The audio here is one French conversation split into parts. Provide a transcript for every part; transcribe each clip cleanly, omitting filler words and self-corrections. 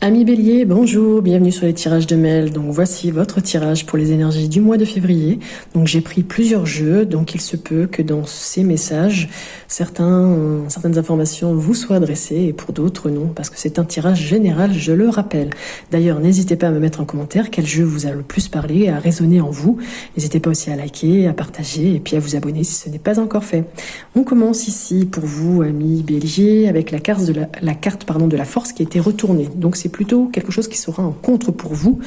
Amis Bélier, bonjour, bienvenue sur les tirages de Mel. Donc voici votre tirage pour les énergies du mois de février. Donc j'ai pris plusieurs jeux, donc il se peut que dans ces messages, certaines informations vous soient adressées et pour d'autres non, parce que c'est un tirage général, je le rappelle. D'ailleurs, n'hésitez pas à me mettre en commentaire quel jeu vous a le plus parlé, à résonner en vous. N'hésitez pas aussi à liker, à partager et puis à vous abonner si ce n'est pas encore fait. On commence ici pour vous, amis Bélier, avec la carte de la force qui a été retournée. Donc c'est plutôt quelque chose qui sera en contre pour vous,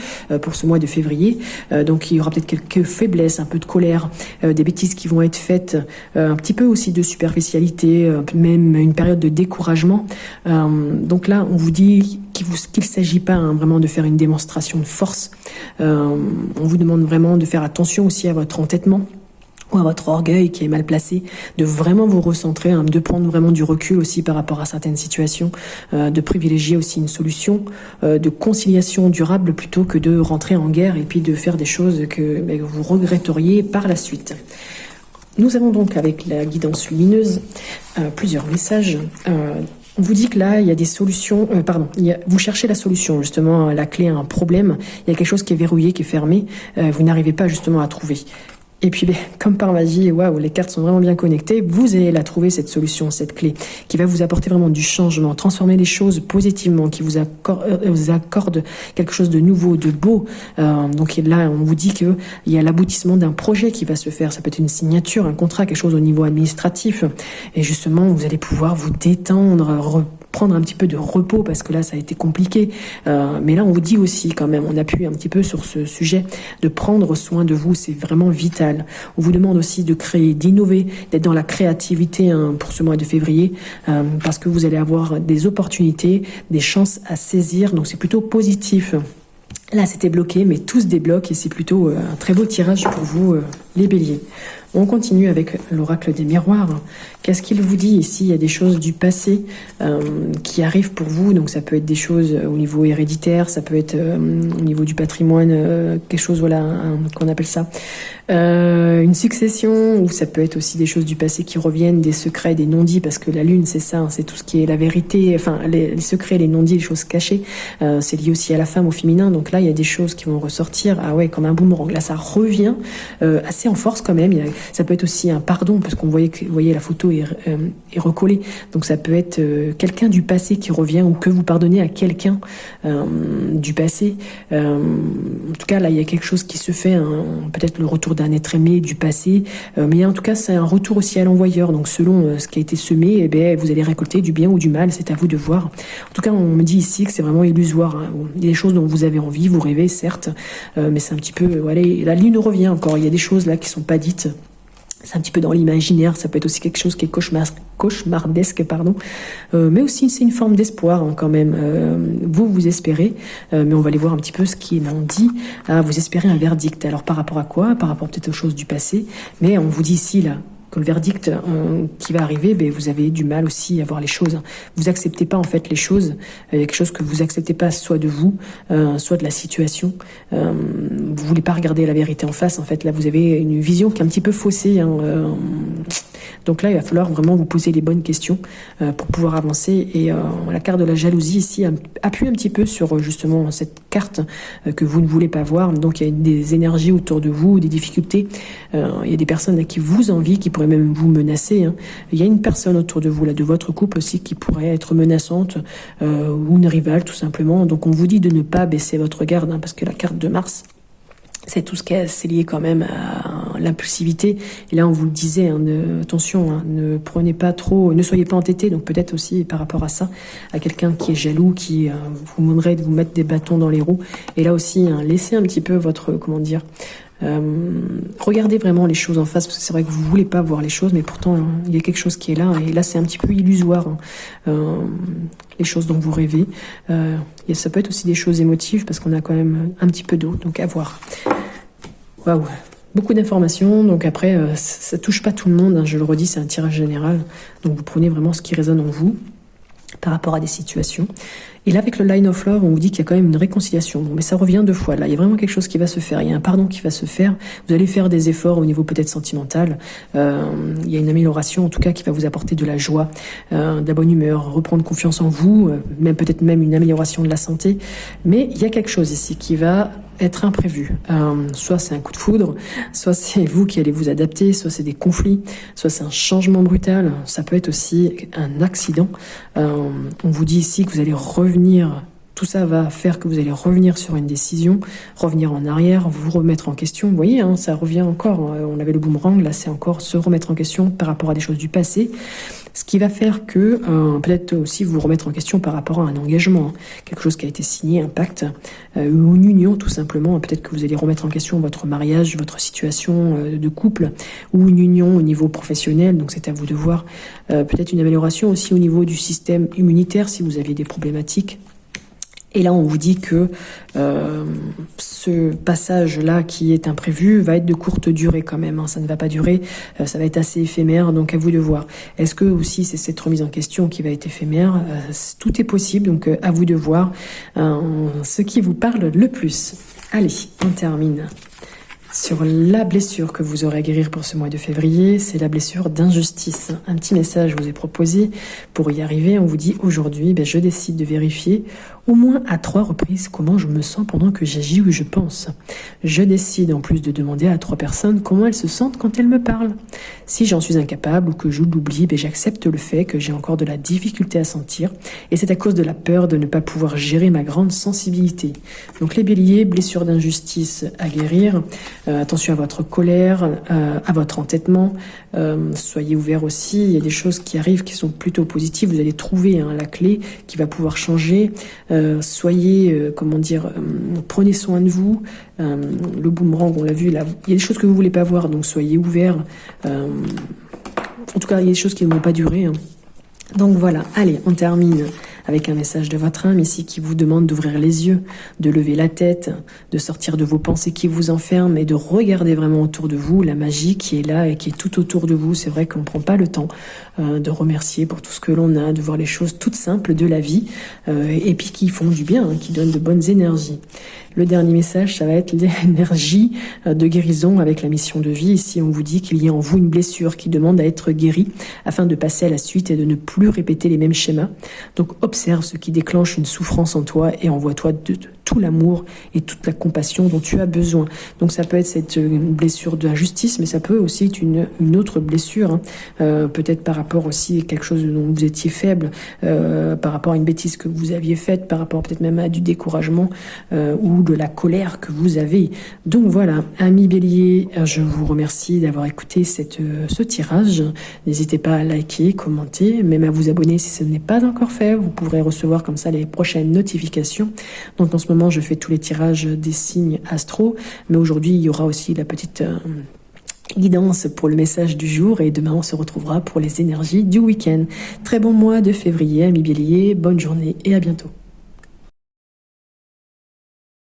pour ce mois de février. Donc il y aura peut-être quelques faiblesses, un peu de colère, des bêtises qui vont être faites, un petit peu aussi de superficialité, même une période de découragement. Donc là, on vous dit qu'il ne s'agit pas vraiment de faire une démonstration de force. On vous demande vraiment de faire attention aussi à votre entêtement, ou à votre orgueil qui est mal placé, de vraiment vous recentrer, de prendre vraiment du recul aussi par rapport à certaines situations, de privilégier aussi une solution de conciliation durable plutôt que de rentrer en guerre et puis de faire des choses que vous regretteriez par la suite. Nous avons donc avec la guidance lumineuse plusieurs messages. On vous dit que là, il y a des solutions, vous cherchez la solution, justement, la clé à un problème, il y a quelque chose qui est verrouillé, qui est fermé, vous n'arrivez pas justement à trouver. Et puis, comme par magie, waouh, les cartes sont vraiment bien connectées, vous allez la trouver, cette solution, cette clé, qui va vous apporter vraiment du changement, transformer les choses positivement, qui vous accorde quelque chose de nouveau, de beau. Donc là, on vous dit qu'il y a l'aboutissement d'un projet qui va se faire. Ça peut être une signature, un contrat, quelque chose au niveau administratif. Et justement, vous allez pouvoir vous détendre, prendre un petit peu de repos parce que là ça a été compliqué, mais là on vous dit aussi quand même, on appuie un petit peu sur ce sujet de prendre soin de vous, c'est vraiment vital. On vous demande aussi de créer, d'innover, d'être dans la créativité pour ce mois de février, parce que vous allez avoir des opportunités, des chances à saisir, donc c'est plutôt positif. Là c'était bloqué, mais tout se débloque et c'est plutôt un très beau tirage pour vous les béliers. On continue avec l'oracle des miroirs. Qu'est-ce qu'il vous dit ici? Il y a des choses du passé qui arrivent pour vous. Donc ça peut être des choses au niveau héréditaire, ça peut être au niveau du patrimoine, quelque chose qu'on appelle ça une succession, ou ça peut être aussi des choses du passé qui reviennent, des secrets, des non-dits, parce que la lune c'est ça, c'est tout ce qui est la vérité, enfin les secrets, les non-dits, les choses cachées. C'est lié aussi à la femme, au féminin. Donc là il y a des choses qui vont ressortir, comme un boomerang. Là ça revient assez en force quand même. Ça peut être aussi un pardon, parce qu'on voyait la photo est recollée. Donc ça peut être quelqu'un du passé qui revient, ou que vous pardonnez à quelqu'un du passé. En tout cas, là, il y a quelque chose qui se fait, peut-être le retour d'un être aimé du passé. Mais en tout cas, c'est un retour aussi à l'envoyeur. Donc selon ce qui a été semé, vous allez récolter du bien ou du mal. C'est à vous de voir. En tout cas, on me dit ici que c'est vraiment illusoire. Il y a des choses dont vous avez envie, vous rêvez, certes. Mais c'est un petit peu... la lune revient encore. Il y a des choses là qui sont pas dites. C'est un petit peu dans l'imaginaire, ça peut être aussi quelque chose qui est cauchemardesque, mais aussi c'est une forme d'espoir quand même. Vous espérez, mais on va aller voir un petit peu ce qui est dit. Vous espérez un verdict. Alors par rapport à quoi? Par rapport peut-être aux choses du passé, mais on vous dit ici là que le verdict qui va arriver, vous avez du mal aussi à voir les choses. Vous acceptez pas en fait les choses. Il y a quelque chose que vous acceptez pas, soit de vous, soit de la situation. Vous voulez pas regarder la vérité en face. En fait, là, vous avez une vision qui est un petit peu faussée. Donc là, il va falloir vraiment vous poser les bonnes questions pour pouvoir avancer. Et la carte de la jalousie ici appuie un petit peu sur justement cette carte que vous ne voulez pas voir. Donc il y a des énergies autour de vous, des difficultés. Il y a des personnes là, qui vous envient, qui pourraient même vous menacer. Il y a une personne autour de vous, là, de votre couple aussi, qui pourrait être menaçante, ou une rivale tout simplement. Donc on vous dit de ne pas baisser votre garde, parce que la carte de Mars, c'est tout ce qui est lié quand même à l'impulsivité. Et là, on vous le disait, attention, ne prenez pas trop, ne soyez pas entêté. Donc peut-être aussi par rapport à ça, à quelqu'un qui est jaloux, qui vous demanderait de vous mettre des bâtons dans les roues. Et là aussi, laissez un petit peu votre, regardez vraiment les choses en face, parce que c'est vrai que vous voulez pas voir les choses, mais pourtant il y a quelque chose qui est là, et là c'est un petit peu illusoire, les choses dont vous rêvez. Et ça peut être aussi des choses émotives, parce qu'on a quand même un petit peu d'eau, donc à voir. Waouh, beaucoup d'informations. Donc après, ça touche pas tout le monde, je le redis, c'est un tirage général, donc vous prenez vraiment ce qui résonne en vous. par rapport à des situations. Et là, avec le Line of Love, on vous dit qu'il y a quand même une réconciliation. Mais ça revient 2 fois. Là, il y a vraiment quelque chose qui va se faire. Il y a un pardon qui va se faire. Vous allez faire des efforts au niveau peut-être sentimental. Il y a une amélioration, en tout cas, qui va vous apporter de la joie, de la bonne humeur, reprendre confiance en vous, même peut-être même une amélioration de la santé. Mais il y a quelque chose ici qui va être imprévu. Soit c'est un coup de foudre, soit c'est vous qui allez vous adapter, soit c'est des conflits, soit c'est un changement brutal. Ça peut être aussi un accident. On vous dit ici que vous allez revenir. Tout ça va faire que vous allez revenir sur une décision, revenir en arrière, vous remettre en question. Vous voyez, ça revient encore. On avait le boomerang, là c'est encore se remettre en question par rapport à des choses du passé. Ce qui va faire que peut-être aussi vous remettre en question par rapport à un engagement, quelque chose qui a été signé, un pacte, ou une union tout simplement. Peut-être que vous allez remettre en question votre mariage, votre situation de couple, ou une union au niveau professionnel. Donc c'est à vous de voir. Peut-être une amélioration aussi au niveau du système immunitaire si vous aviez des problématiques. Et là, on vous dit que ce passage-là qui est imprévu va être de courte durée quand même. Ça ne va pas durer, ça va être assez éphémère, donc à vous de voir. Est-ce que aussi c'est cette remise en question qui va être éphémère? Tout est possible, donc à vous de voir ce qui vous parle le plus. Allez, on termine sur la blessure que vous aurez à guérir pour ce mois de février. C'est la blessure d'injustice. Un petit message vous est proposé pour y arriver. On vous dit aujourd'hui, je décide de vérifier au moins à 3 reprises comment je me sens pendant que j'agis ou je pense. Je décide en plus de demander à 3 personnes comment elles se sentent quand elles me parlent. Si j'en suis incapable ou que je l'oublie, j'accepte le fait que j'ai encore de la difficulté à sentir et c'est à cause de la peur de ne pas pouvoir gérer ma grande sensibilité. Donc les béliers, blessure d'injustice à guérir. Attention à votre colère, à votre entêtement. Soyez ouverts aussi. Il y a des choses qui arrivent qui sont plutôt positives. Vous allez trouver la clé qui va pouvoir changer. Soyez, prenez soin de vous. Le boomerang, on l'a vu, là, il y a des choses que vous voulez pas voir, donc soyez ouverts. En tout cas, il y a des choses qui ne vont pas durer. Donc voilà, allez, on termine avec un message de votre âme ici qui vous demande d'ouvrir les yeux, de lever la tête, de sortir de vos pensées qui vous enferment et de regarder vraiment autour de vous la magie qui est là et qui est tout autour de vous. C'est vrai qu'on ne prend pas le temps de remercier pour tout ce que l'on a, de voir les choses toutes simples de la vie et puis qui font du bien, qui donnent de bonnes énergies. Le dernier message, ça va être l'énergie de guérison avec la mission de vie. Ici, on vous dit qu'il y a en vous une blessure qui demande à être guérie afin de passer à la suite et de ne plus répéter les mêmes schémas. Donc, observe ce qui déclenche une souffrance en toi et envoie-toi tout l'amour et toute la compassion dont tu as besoin. Donc, ça peut être cette blessure d'injustice, mais ça peut aussi être une autre blessure, peut-être par rapport aussi à quelque chose dont vous étiez faible, par rapport à une bêtise que vous aviez faite, par rapport peut-être même à du découragement ou de la colère que vous avez. Donc voilà, amis bélier, je vous remercie d'avoir écouté ce tirage. N'hésitez pas à liker, commenter, même à vous abonner si ce n'est pas encore fait. Vous pourrez recevoir comme ça les prochaines notifications. Donc en ce moment, je fais tous les tirages des signes astro, mais aujourd'hui, il y aura aussi la petite guidance pour le message du jour et demain, on se retrouvera pour les énergies du week-end. Très bon mois de février, amis bélier, bonne journée et à bientôt.